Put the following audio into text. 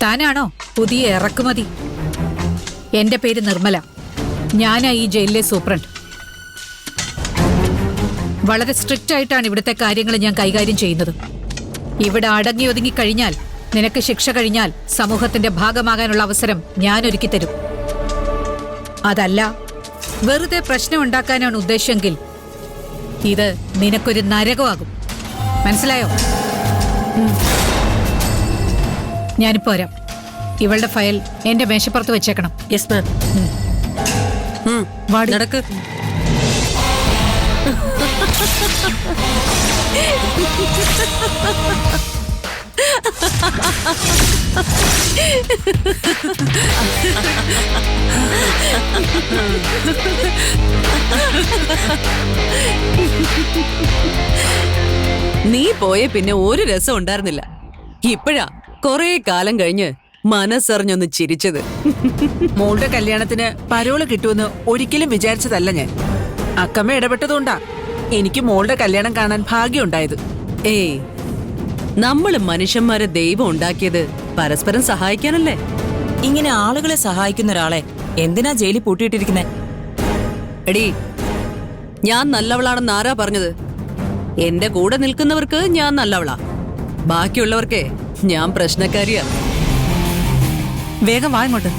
താനാണോ പുതിയ ഇറക്കുമതി? എന്റെ പേര് നിർമ്മല. ഞാനാ ഈ ജയിലിലെ സൂപ്രണ്ട്. വളരെ സ്ട്രിക്റ്റ് ആയിട്ടാണ് ഇവിടുത്തെ കാര്യങ്ങൾ ഞാൻ കൈകാര്യം ചെയ്യുന്നത്. ഇവിടെ അടങ്ങി ഒതുങ്ങി കഴിഞ്ഞാൽ, നിനക്ക് ശിക്ഷ കഴിഞ്ഞാൽ സമൂഹത്തിന്റെ ഭാഗമാകാനുള്ള അവസരം ഞാൻ ഒരുക്കി തരും. അതല്ല, വെറുതെ പ്രശ്നം ഉണ്ടാക്കാനാണ് ഉദ്ദേശമെങ്കിൽ ഇത് നിനക്കൊരു നരകമാകും. മനസ്സിലായോ? ഞാനിപ്പോ വരാം. ഇവളുടെ ഫയൽ എന്റെ മേശപ്പുറത്ത് വെച്ചേക്കണം. Yes ma'am. നടക്ക്. നീ പോയ പിന്നെ ഒരു രസം ഉണ്ടായിരുന്നില്ല. ഇപ്പോഴാ കൊറേ കാലം കഴിഞ്ഞ് മനസ്സറിഞ്ഞൊന്ന് ചിരിച്ചത്. മോളുടെ കല്യാണത്തിന് പരോള് കിട്ടുമെന്ന് ഒരിക്കലും വിചാരിച്ചതല്ല ഞാൻ. അക്കമ്മ ഇടപെട്ടതുകൊണ്ടാ എനിക്ക് മോളുടെ കല്യാണം കാണാൻ ഭാഗ്യമുണ്ടായത്. ഏയ്, നമ്മള് മനുഷ്യന്മാരെ ദൈവം ഉണ്ടാക്കിയത് പരസ്പരം സഹായിക്കാനല്ലേ? ഇങ്ങനെ ആളുകളെ സഹായിക്കുന്ന ഒരാളെ എന്തിനാ ജയിലിൽ പൂട്ടിയിട്ടിരിക്കുന്നെ? എടീ, ഞാൻ നല്ലവളാണെന്ന് ആരാ പറഞ്ഞത്? എന്റെ കൂടെ നിൽക്കുന്നവർക്ക് ഞാൻ നല്ലവളാ, ബാക്കിയുള്ളവർക്കേ ഞാൻ പ്രശ്നക്കാരിയാ. വേഗം വാ ഇങ്ങോട്ട്.